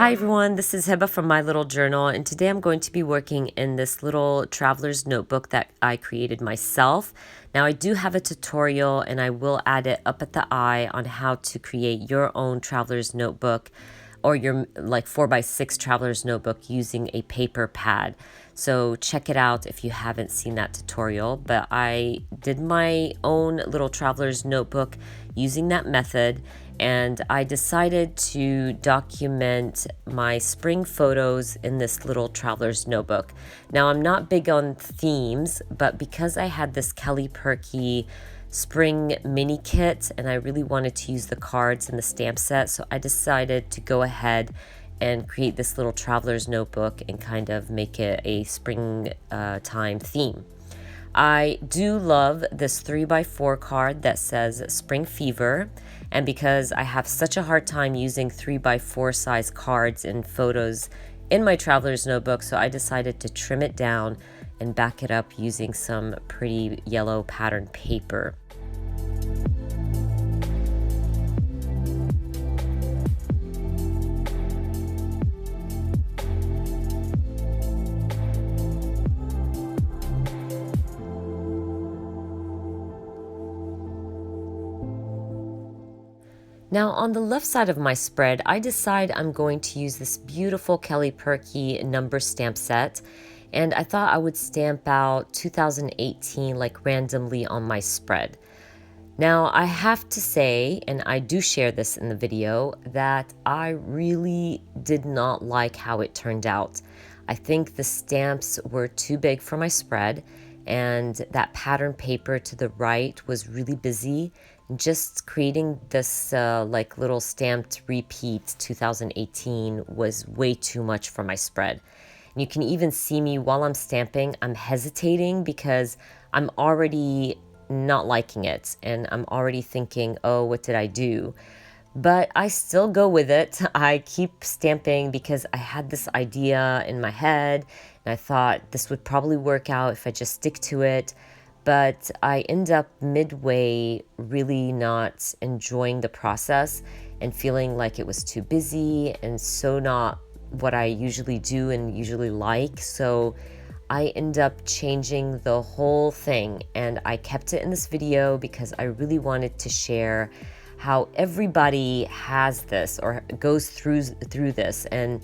Hi everyone, this is Heba from My Little Journal, and today I'm going to be working in this little traveler's notebook that I created myself. Now I do have a tutorial and I will add it up at the eye on how to create your own traveler's notebook or your like 4x6 traveler's notebook using a paper pad. So check it out if you haven't seen that tutorial, but I did my own little traveler's notebook using that method, and I decided to document my spring photos in this little traveler's notebook. Now I'm not big on themes, but because I had this Kelly Perky spring mini kit and I really wanted to use the cards and the stamp set, so I decided to go ahead and create this little traveler's notebook and kind of make it a spring time theme. I do love this 3x4 card that says Spring Fever, and because I have such a hard time using 3x4 size cards and photos in my traveler's notebook, so I decided to trim it down and back it up using some pretty yellow pattern paper. Now on the left side of my spread, I decide I'm going to use this beautiful Kelly Perky number stamp set, and I thought I would stamp out 2018 like randomly on my spread. Now I have to say, and I do share this in the video, that I really did not like how it turned out. I think the stamps were too big for my spread, and that pattern paper to the right was really busy. Just creating this like little stamped repeat 2018 was way too much for my spread. And you can even see me while I'm stamping, I'm hesitating because I'm already not liking it and I'm already thinking, oh, what did I do? But I still go with it. I keep stamping because I had this idea in my head and I thought this would probably work out if I just stick to it. But I end up midway really not enjoying the process and feeling like it was too busy and so not what I usually do and usually like. So I end up changing the whole thing, and I kept it in this video because I really wanted to share how everybody has this or goes through this. And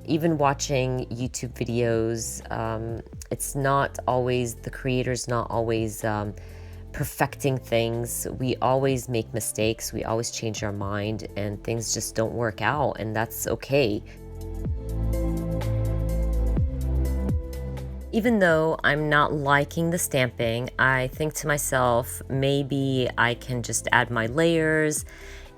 even watching YouTube videos, it's not always, the creator's not always perfecting things. We always make mistakes, we always change our mind, and things just don't work out, and that's okay. Even though I'm not liking the stamping, I think to myself, maybe I can just add my layers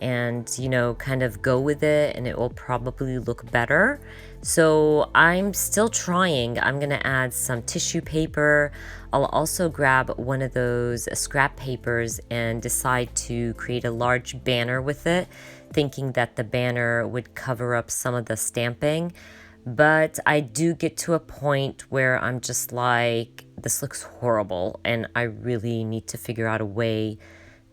and, you know, kind of go with it and it will probably look better. So I'm still trying. I'm gonna add some tissue paper. I'll also grab one of those scrap papers and decide to create a large banner with it, thinking that the banner would cover up some of the stamping. But I do get to a point where I'm just like, this looks horrible and I really need to figure out a way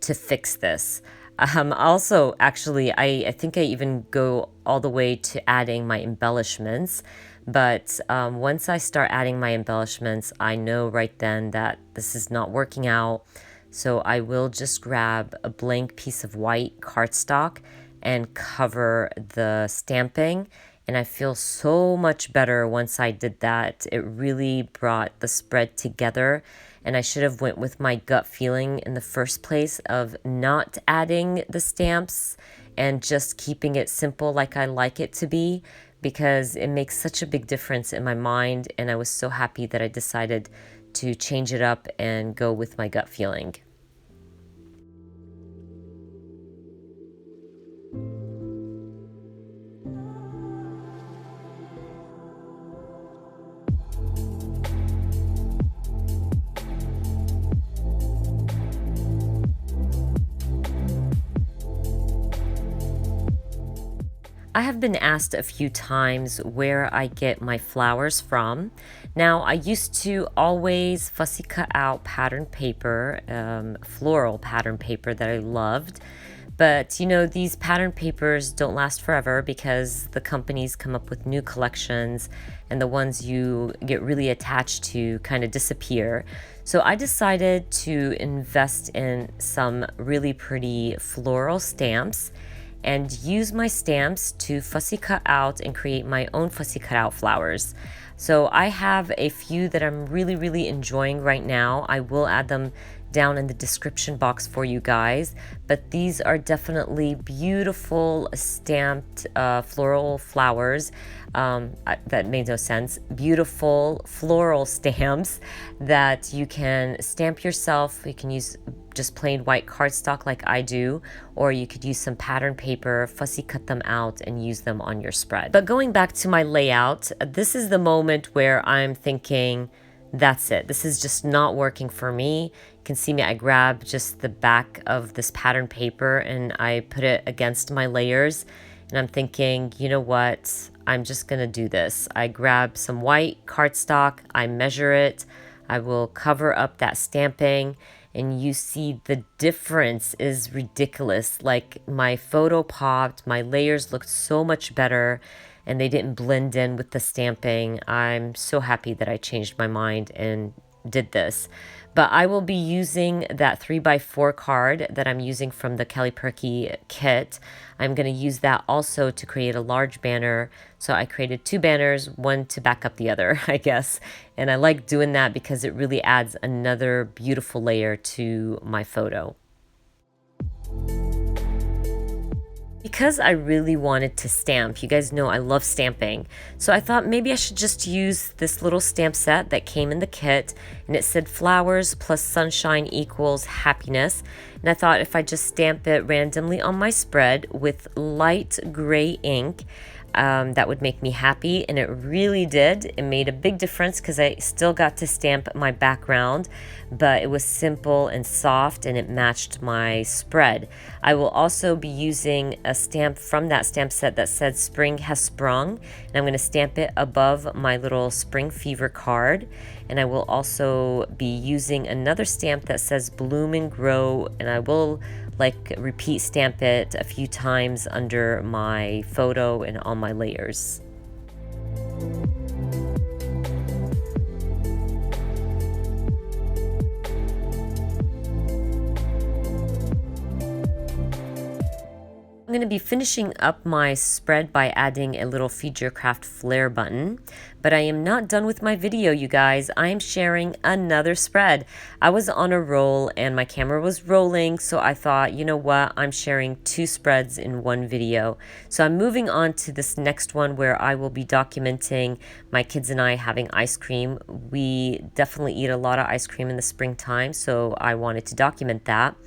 to fix this. Also, actually, I think I even go all the way to adding my embellishments. But once I start adding my embellishments, I know right then that this is not working out. So I will just grab a blank piece of white cardstock and cover the stamping. And I feel so much better once I did that. It really brought the spread together. And I should have went with my gut feeling in the first place of not adding the stamps and just keeping it simple like I like it to be, because it makes such a big difference in my mind. And I was so happy that I decided to change it up and go with my gut feeling. I have been asked a few times where I get my flowers from. Now, I used to always fussy cut out pattern paper, floral pattern paper that I loved, But you know, these pattern papers don't last forever because the companies come up with new collections and the ones you get really attached to kind of disappear. So I decided to invest in some really pretty floral stamps and use my stamps to fussy cut out and create my own fussy cut out flowers. So I have a few that I'm really enjoying right now. I will add them down in the description box for you guys, but these are definitely beautiful stamped floral flowers. That made no sense. Beautiful floral stamps that you can stamp yourself. You can use just plain white cardstock like I do, or you could use some pattern paper, fussy cut them out and use them on your spread. But going back to my layout, this is the moment where I'm thinking, that's it. This is just not working for me. You can see me, I grab just the back of this pattern paper and I put it against my layers. And I'm thinking, you know what? I'm just gonna do this. I grab some white cardstock, I measure it, I will cover up that stamping, and you see the difference is ridiculous. Like my photo popped, my layers looked so much better, and they didn't blend in with the stamping. I'm so happy that I changed my mind and did this. But I will be using that 3x4 card that I'm using from the Kelly Perky kit. I'm going to use that also to create a large banner. So I created two banners, one to back up the other, I guess. And I like doing that because it really adds another beautiful layer to my photo. Because I really wanted to stamp, you guys know I love stamping, so I thought maybe I should just use this little stamp set that came in the kit, and it said flowers plus sunshine equals happiness. And I thought if I just stamp it randomly on my spread with light gray ink, that would make me happy, and it really did. It made a big difference because I still got to stamp my background, but it was simple and soft and it matched my spread. I will also be using a stamp from that stamp set that said spring has sprung, and I'm going to stamp it above my little spring fever card. And I will also be using another stamp that says bloom and grow, and I will like repeat stamp it a few times under my photo and on my layers. I'm going to be finishing up my spread by adding a little Feed Your Craft flare button, but I am not done with my video, you guys. I am sharing another spread. I was on a roll and my camera was rolling, so I thought, you know what, I'm sharing two spreads in one video. So I'm moving on to this next one where I will be documenting my kids and I having ice cream. We definitely eat a lot of ice cream in the springtime, so I wanted to document that.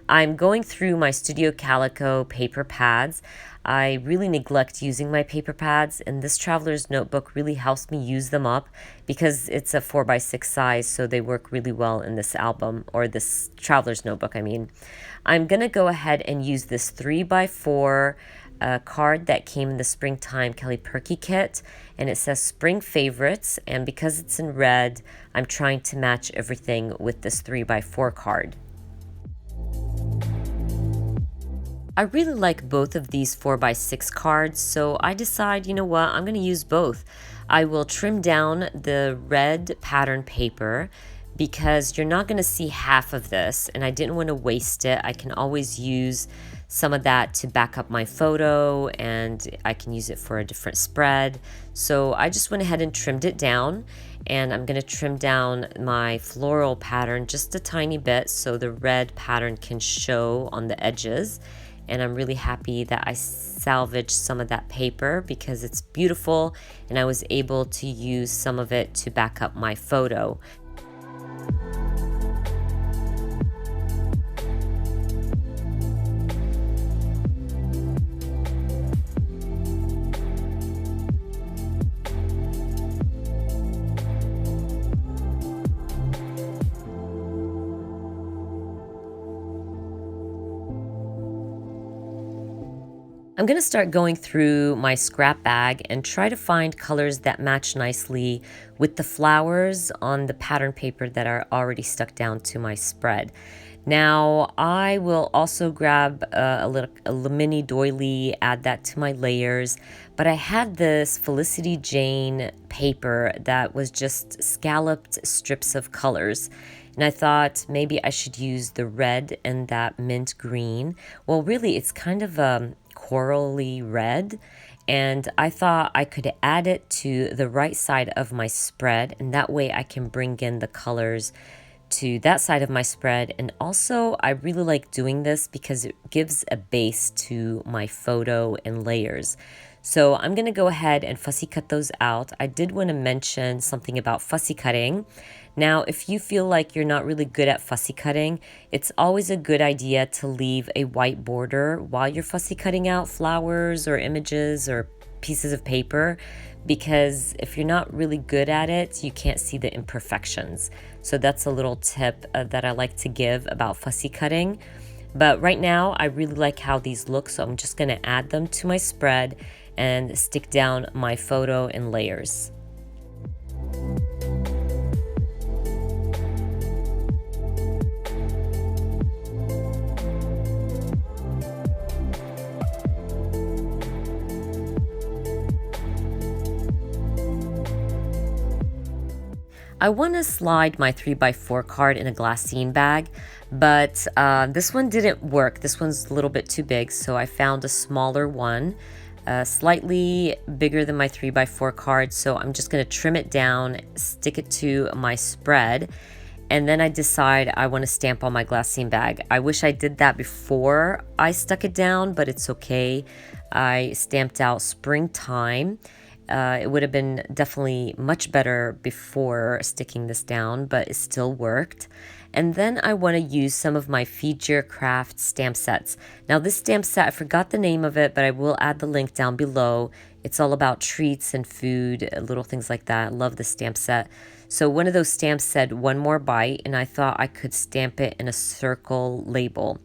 I'm going through my Studio Calico paper pads. I really neglect using my paper pads, and this traveler's notebook really helps me use them up because it's a 4x6 size, so they work really well in this album, or this traveler's notebook, I mean. I'm going to go ahead and use this 3x4 card that came in the springtime Kelly Perky kit, and it says spring favorites, and because it's in red, I'm trying to match everything with this 3x4 card. I really like both of these 4x6 cards, so I decide, you know what, I'm going to use both. I will trim down the red pattern paper because you're not going to see half of this, and I didn't want to waste it. I can always use some of that to back up my photo, and I can use it for a different spread. So I just went ahead and trimmed it down, and I'm going to trim down my floral pattern just a tiny bit so the red pattern can show on the edges. And I'm really happy that I salvaged some of that paper because it's beautiful, and I was able to use some of it to back up my photo. I'm going to start going through my scrap bag and try to find colors that match nicely with the flowers on the pattern paper that are already stuck down to my spread. Now I will also grab a mini doily, add that to my layers, but I had this Felicity Jane paper that was just scalloped strips of colors. And I thought maybe I should use the red and that mint green. Well, really, it's kind of a corally red. And I thought I could add it to the right side of my spread, and that way I can bring in the colors to that side of my spread. And also, I really like doing this because it gives a base to my photo and layers. So I'm going to go ahead and fussy cut those out. I did want to mention something about fussy cutting. Now, if you feel like you're not really good at fussy cutting, it's always a good idea to leave a white border while you're fussy cutting out flowers or images or pieces of paper, because if you're not really good at it, you can't see the imperfections. So that's a little tip that I like to give about fussy cutting. But right now, I really like how these look, so I'm just going to add them to my spread and stick down my photo and layers. I want to slide my 3x4 card in a glassine bag, but this one didn't work. This one's a little bit too big, so I found a smaller one, slightly bigger than my 3x4 card. So I'm just going to trim it down, stick it to my spread, and then I decide I want to stamp on my glassine bag. I wish I did that before I stuck it down, but it's okay. I stamped out springtime. It would have been definitely much better before sticking this down, but it still worked. And then I want to use some of my Feature Craft stamp sets. Now this stamp set, I forgot the name of it, but I will add the link down below. It's all about treats and food, little things like that. I love the stamp set. So one of those stamps said one more bite, and I thought I could stamp it in a circle label.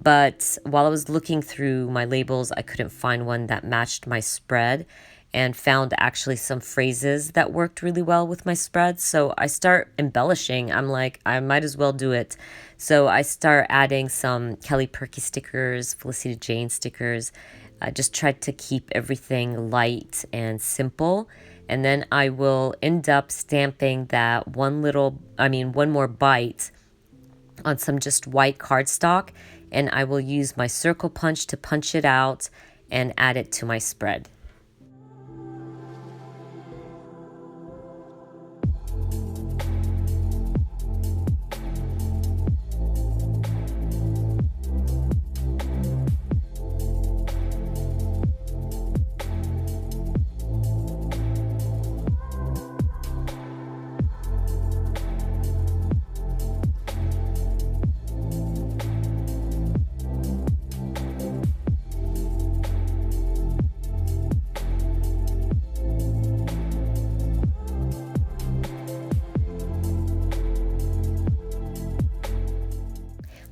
But while I was looking through my labels, I couldn't find one that matched my spread, and found actually some phrases that worked really well with my spread. So I start embellishing. I'm like, I might as well do it. So I start adding some Kelly Perky stickers, Felicity Jane stickers. I just tried to keep everything light and simple. And then I will end up stamping that one more bite on some just white cardstock. And I will use my circle punch to punch it out and add it to my spread.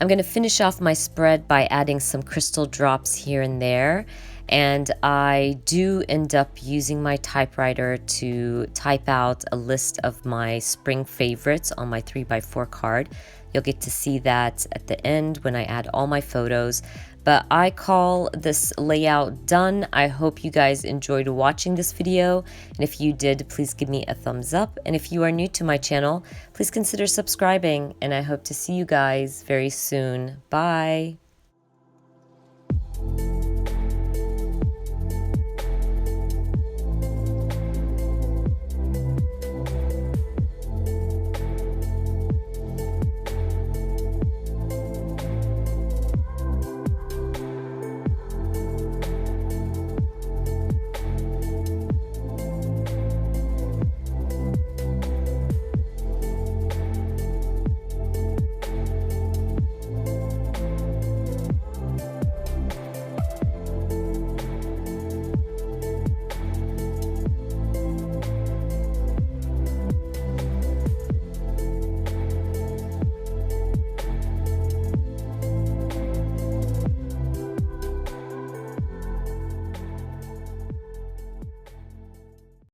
I'm going to finish off my spread by adding some crystal drops here and there. And I do end up using my typewriter to type out a list of my spring favorites on my 3x4 card. You'll get to see that at the end when I add all my photos. But I call this layout done. I hope you guys enjoyed watching this video. And if you did, please give me a thumbs up. And if you are new to my channel, please consider subscribing. And I hope to see you guys very soon. Bye.